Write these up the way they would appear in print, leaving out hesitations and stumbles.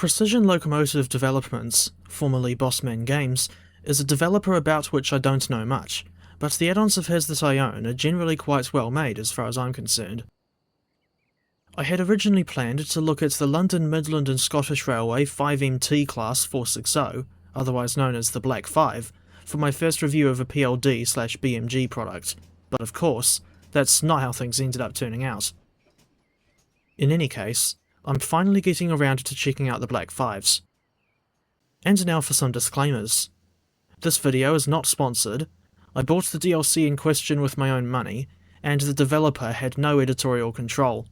Precision Locomotive Developments, formerly Bossman Games, is a developer about which I don't know much, but the add-ons of his that I own are generally quite well made as far as I'm concerned. I had originally planned to look at the London, Midland and Scottish Railway 5MT Class 460, otherwise known as the Black 5, for my first review of a PLD/BMG product, but of course, that's not how things ended up turning out. In any case, I'm finally getting around to checking out the Black 5s. And now for some disclaimers. This video is not sponsored, I bought the DLC in question with my own money, and the developer had no editorial control.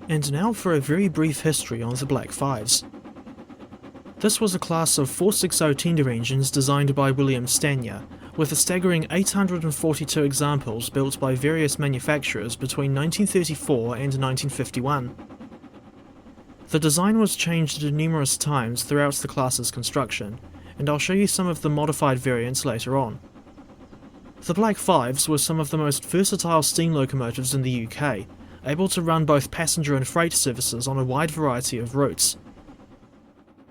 And now for a very brief history on the Black 5s. This was a class of 460 tender engines designed by LMS Stanier, with a staggering 842 examples built by various manufacturers between 1934 and 1951. The design was changed numerous times throughout the class's construction, and I'll show you some of the modified variants later on. The Black 5s were some of the most versatile steam locomotives in the UK, able to run both passenger and freight services on a wide variety of routes.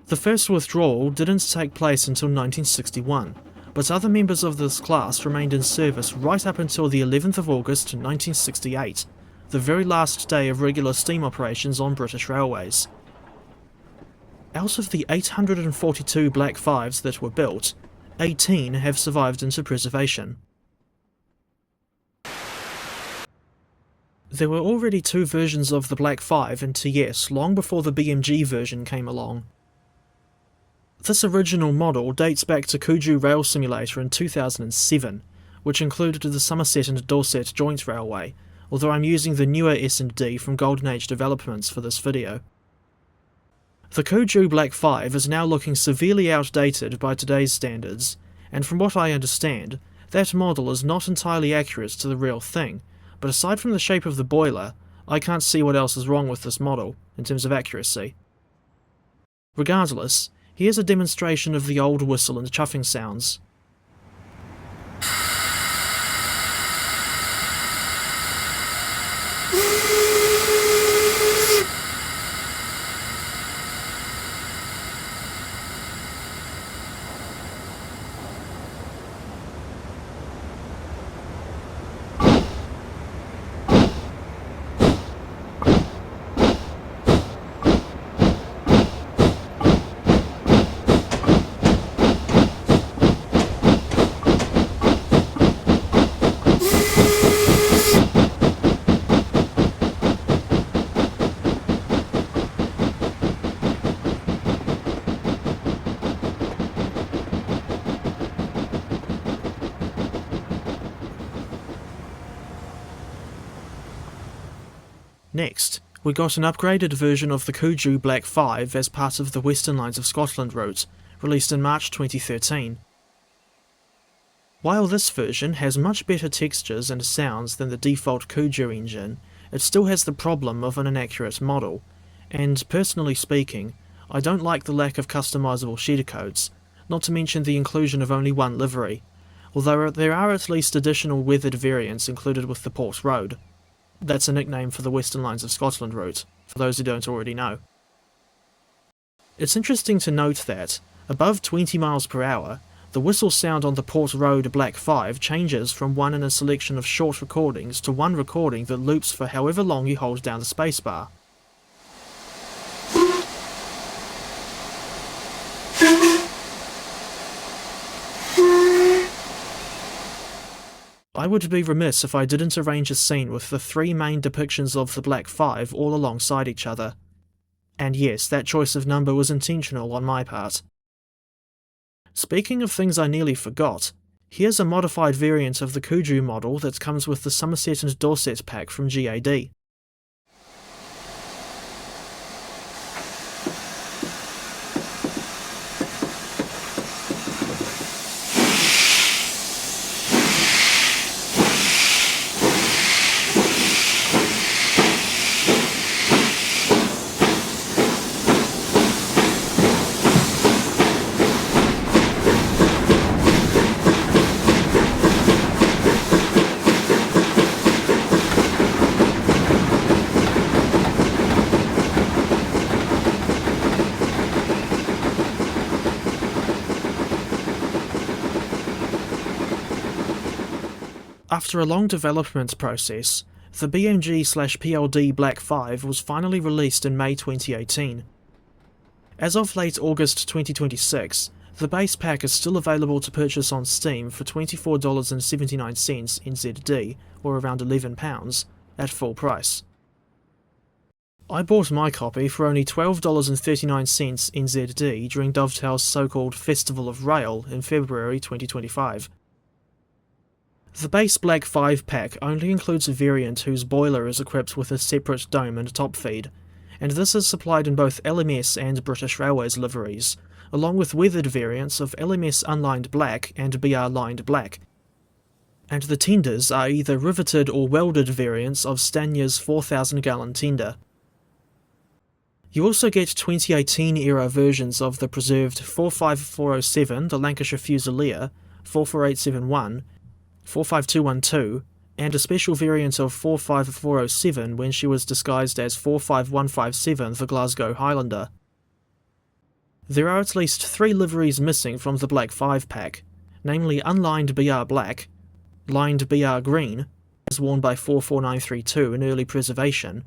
The first withdrawal didn't take place until 1961, but other members of this class remained in service right up until the 11th of August 1968, the very last day of regular steam operations on British railways. Out of the 842 Black 5s that were built, 18 have survived into preservation. There were already two versions of the Black 5 in TS long before the BMG version came along. This original model dates back to Kuju Rail Simulator in 2007, which included the Somerset and Dorset Joint Railway, although I'm using the newer S&D from Golden Age Developments for this video. The Kuju Black 5 is now looking severely outdated by today's standards, and from what I understand, that model is not entirely accurate to the real thing, but aside from the shape of the boiler, I can't see what else is wrong with this model, in terms of accuracy. Regardless, here's a demonstration of the old whistle and chuffing sounds. Next, we got an upgraded version of the Kuju Black 5 as part of the Western Lines of Scotland route, released in March 2013. While this version has much better textures and sounds than the default Kuju engine, it still has the problem of an inaccurate model, and personally speaking, I don't like the lack of customizable sheeter codes, not to mention the inclusion of only one livery, although there are at least additional weathered variants included with the Port Road. That's a nickname for the Western Lines of Scotland route, for those who don't already know. It's interesting to note that, above 20 miles per hour, the whistle sound on the Port Road Black 5 changes from one in a selection of short recordings to one recording that loops for however long you hold down the spacebar. I would be remiss if I didn't arrange a scene with the three main depictions of the Black 5 all alongside each other. And yes, that choice of number was intentional on my part. Speaking of things I nearly forgot, here's a modified variant of the Kuju model that comes with the Somerset and Dorset pack from GAD. After a long development process, the BMG/PLD Black 5 was finally released in May 2018. As of late August 2026, the base pack is still available to purchase on Steam for $24.79 NZD, or around £11, at full price. I bought my copy for only $12.39 NZD during Dovetail's so-called Festival of Rail in February 2025. The base Black 5 pack only includes a variant whose boiler is equipped with a separate dome and top feed, and this is supplied in both LMS and British Railways liveries, along with weathered variants of LMS Unlined Black and BR Lined Black, and the tenders are either riveted or welded variants of Stanier's 4,000-gallon tender. You also get 2018-era versions of the preserved 45407, the Lancashire Fusilier, 44871, 45212, and a special variant of 45407 when she was disguised as 45157, the Glasgow Highlander. There are at least 3 liveries missing from the Black 5 pack, namely Unlined BR Black, Lined BR Green, as worn by 44932 in early preservation,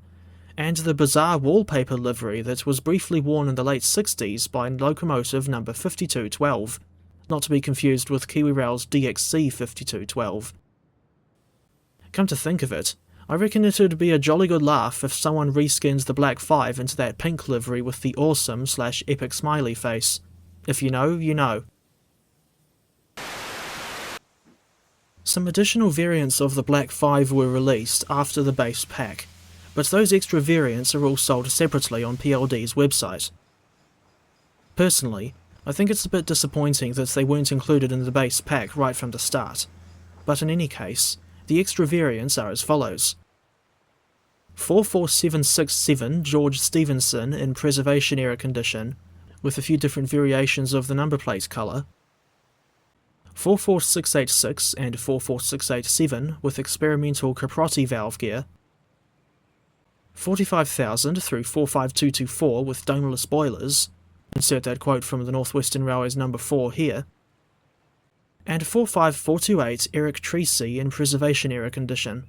and the bizarre wallpaper livery that was briefly worn in the late 60s by locomotive number 5212, not to be confused with Kiwi Rail's DXC 5212. Come to think of it, I reckon it'd be a jolly good laugh if someone reskins the Black 5 into that pink livery with the awesome/epic smiley face. If you know, you know. Some additional variants of the Black 5 were released after the base pack, but those extra variants are all sold separately on PLD's website. Personally, I think it's a bit disappointing that they weren't included in the base pack right from the start, but in any case, the extra variants are as follows. 44767 George Stephenson in preservation era condition, with a few different variations of the number plate colour. 44686 and 44687 with experimental Caprotti valve gear. 45,000 through 45224 with domeless boilers, insert that quote from the North Western Railway's number 4 here, and 45428 Eric Treacy in preservation era condition.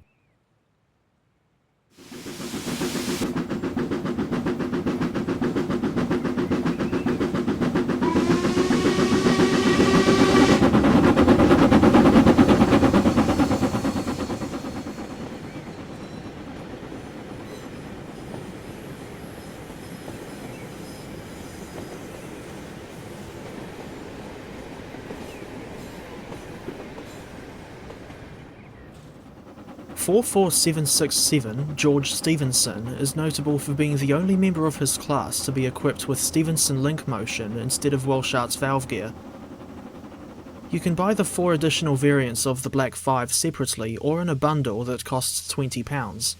"44767 George Stephenson is notable for being the only member of his class to be equipped with Stephenson link motion instead of Welshardt's valve gear. You can buy the 4 additional variants of the Black 5 separately or in a bundle that costs £20.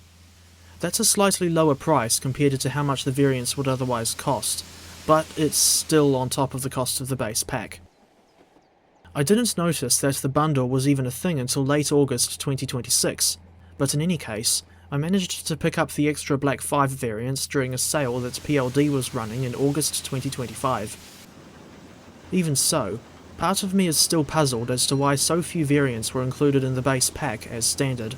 That's a slightly lower price compared to how much the variants would otherwise cost, but it's still on top of the cost of the base pack. I didn't notice that the bundle was even a thing until late August 2026, but in any case, I managed to pick up the extra Black 5 variants during a sale that PLD was running in August 2025. Even so, part of me is still puzzled as to why so few variants were included in the base pack as standard.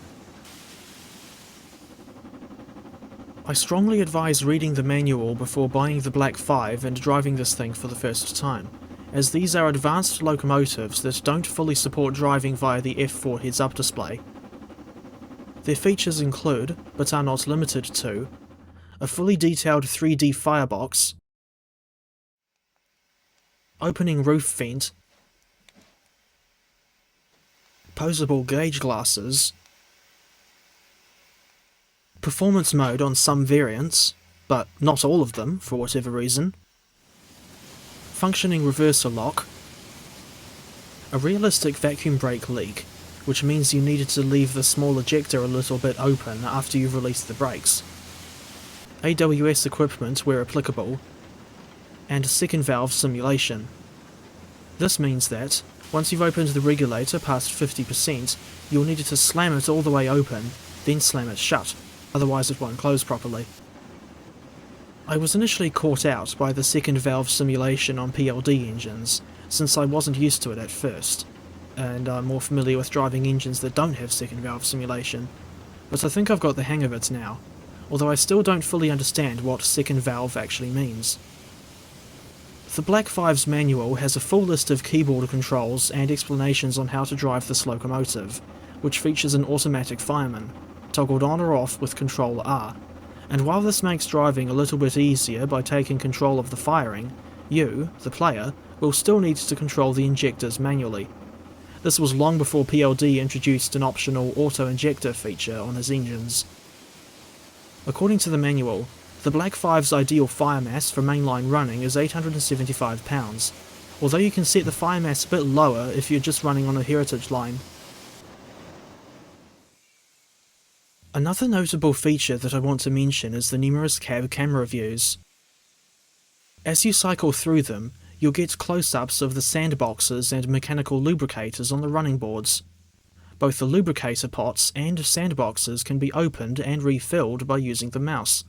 I strongly advise reading the manual before buying the Black 5 and driving this thing for the first time, as these are advanced locomotives that don't fully support driving via the F4 heads-up display. Their features include, but are not limited to, a fully detailed 3D firebox, opening roof vent, posable gauge glasses, performance mode on some variants, but not all of them for whatever reason, functioning reverser lock, a realistic vacuum brake leak, which means you needed to leave the small ejector a little bit open after you've released the brakes, AWS equipment where applicable, and second valve simulation. This means that, once you've opened the regulator past 50%, you'll need to slam it all the way open, then slam it shut, otherwise it won't close properly. I was initially caught out by the second valve simulation on PLD engines, since I wasn't used to it at first. and I'm more familiar with driving engines that don't have second valve simulation, but I think I've got the hang of it now, although I still don't fully understand what second valve actually means. The Black 5's manual has a full list of keyboard controls and explanations on how to drive this locomotive, which features an automatic fireman, toggled on or off with Control R, and while this makes driving a little bit easier by taking control of the firing, you, the player, will still need to control the injectors manually. This was long before PLD introduced an optional auto-injector feature on his engines. According to the manual, the Black 5's ideal fire mass for mainline running is 875 pounds, although you can set the fire mass a bit lower if you're just running on a heritage line. Another notable feature that I want to mention is the numerous cab camera views. As you cycle through them, you'll get close-ups of the sandboxes and mechanical lubricators on the running boards. Both the lubricator pots and sandboxes can be opened and refilled by using the mouse.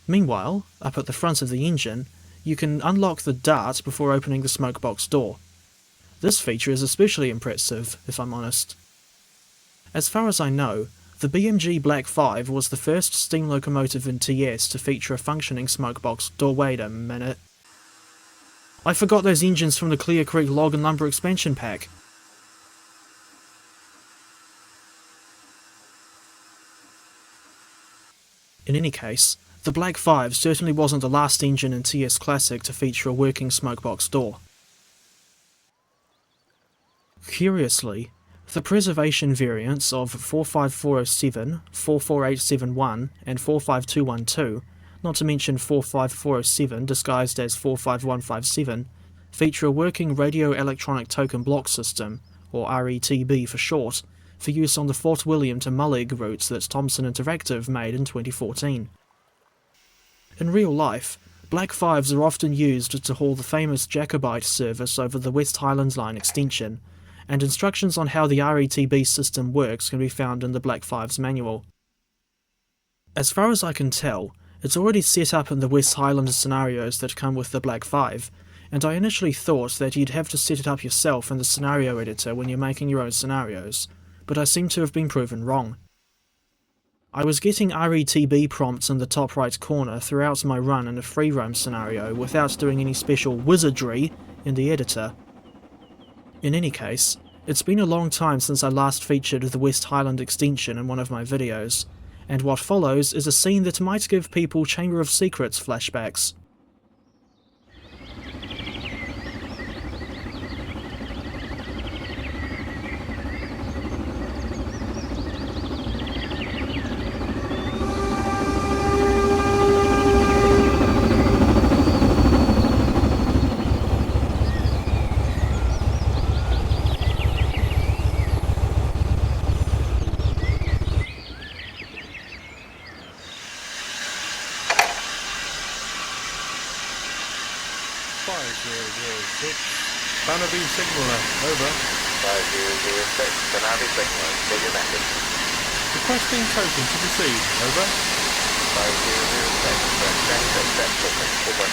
Meanwhile, up at the front of the engine, you can unlock the dart before opening the smokebox door. This feature is especially impressive, if I'm honest. As far as I know, the BMG Black 5 was the first steam locomotive in TS to feature a functioning smokebox door. Wait a minute. I forgot those engines from the Clear Creek Log and Lumber expansion pack. In any case, the Black 5 certainly wasn't the last engine in TS Classic to feature a working smokebox door. Curiously, the preservation variants of 45407, 44871 and 45212, not to mention 45407 disguised as 45157, feature a working Radio Electronic Token Block System, or RETB for short, for use on the Fort William to Mullig routes that Thomson Interactive made in 2014. In real life, Black 5s are often used to haul the famous Jacobite service over the West Highlands Line extension, and instructions on how the RETB system works can be found in the Black 5's manual. As far as I can tell, it's already set up in the West Highlands scenarios that come with the Black 5, and I initially thought that you'd have to set it up yourself in the scenario editor when you're making your own scenarios, but I seem to have been proven wrong. I was getting RETB prompts in the top right corner throughout my run in a free roam scenario without doing any special wizardry in the editor. In any case, it's been a long time since I last featured the West Highland extension in one of my videos, and what follows is a scene that might give people Chamber of Secrets flashbacks. Bannerby signaller, over. 5006, Bannerby signaller, state your message. Requesting token to proceed, over. 5006, send to accept token, over.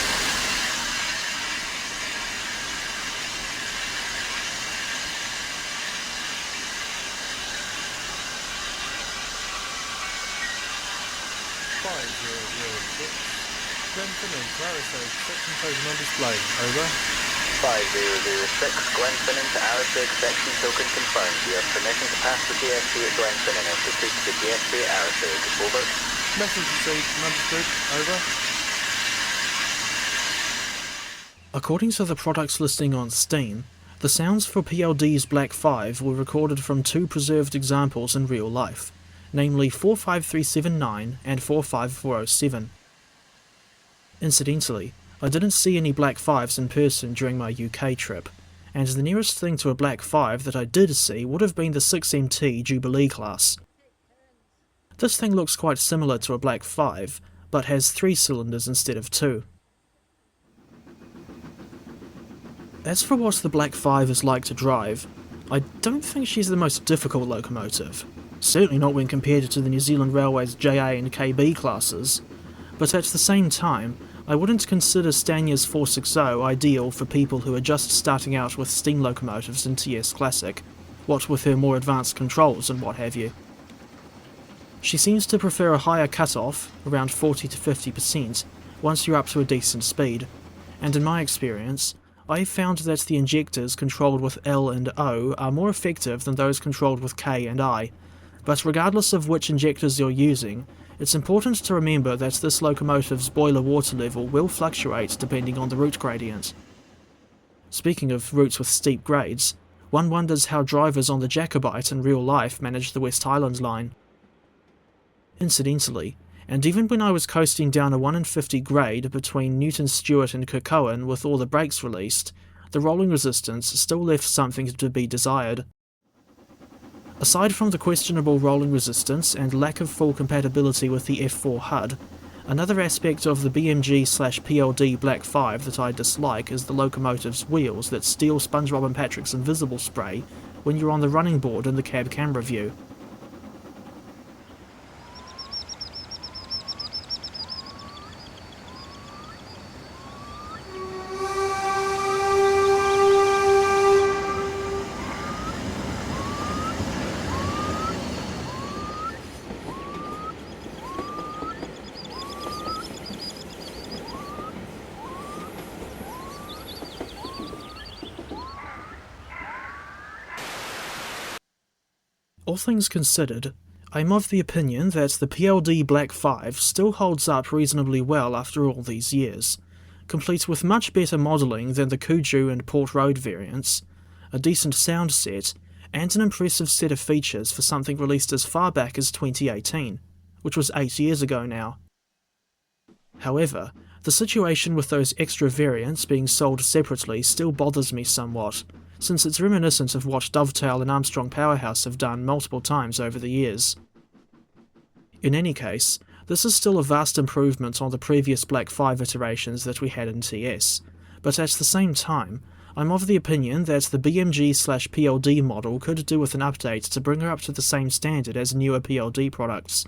Grenfell and Clarisade, section token on display, over. 5006, Grenfell to Arisig, section token confirmed. You have permission to pass the GSP at Grenfell and proceed to the GSP at Arisig, over. Message received and understood, over. According to the products listing on Steam, the sounds for PLD's Black 5 were recorded from two preserved examples in real life, namely 45379 and 45407. Incidentally, I didn't see any Black 5s in person during my UK trip, and the nearest thing to a Black 5 that I did see would have been the 6MT Jubilee class. This thing looks quite similar to a Black 5, but has 3 cylinders instead of 2. As for what the Black 5 is like to drive, I don't think she's the most difficult locomotive, certainly not when compared to the New Zealand Railways JA and KB classes, but at the same time, I wouldn't consider Stanier's 460 ideal for people who are just starting out with steam locomotives in TS Classic, what with her more advanced controls and what have you. She seems to prefer a higher cutoff, around 40 to 50%, once you're up to a decent speed, and in my experience, I've found that the injectors controlled with L and O are more effective than those controlled with K and I, but regardless of which injectors you're using, it's important to remember that this locomotive's boiler water level will fluctuate depending on the route gradient. Speaking of routes with steep grades, one wonders how drivers on the Jacobite in real life manage the West Highland line. Incidentally, and even when I was coasting down a 1 in 50 grade between Newton Stewart and Kirkcowan with all the brakes released, the rolling resistance still left something to be desired. Aside from the questionable rolling resistance and lack of full compatibility with the F4 HUD, another aspect of the BMG/PLD Black 5 that I dislike is the locomotive's wheels that steal SpongeBob and Patrick's invisible spray when you're on the running board in the cab camera view. All things considered, I'm of the opinion that the PLD Black 5 still holds up reasonably well after all these years, complete with much better modelling than the Kuju and Port Road variants, a decent sound set, and an impressive set of features for something released as far back as 2018, which was 8 years ago now. However, the situation with those extra variants being sold separately still bothers me somewhat, since it's reminiscent of what Dovetail and Armstrong Powerhouse have done multiple times over the years. In any case, this is still a vast improvement on the previous Black 5 iterations that we had in TS, but at the same time, I'm of the opinion that the BMG/PLD model could do with an update to bring her up to the same standard as newer PLD products.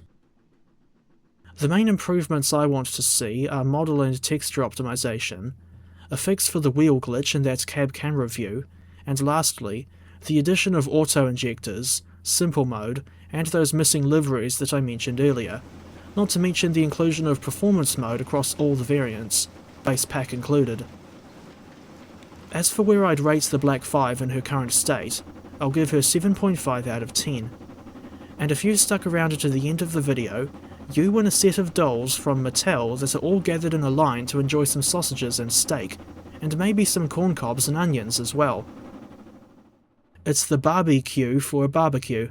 The main improvements I want to see are model and texture optimization, a fix for the wheel glitch in that cab camera view, and lastly, the addition of auto-injectors, simple mode, and those missing liveries that I mentioned earlier, not to mention the inclusion of performance mode across all the variants, base pack included. As for where I'd rate the Black 5 in her current state, I'll give her 7.5 out of 10. And if you stuck around to the end of the video, you win a set of dolls from Mattel that are all gathered in a line to enjoy some sausages and steak, and maybe some corn cobs and onions as well. It's the barbecue for a barbecue.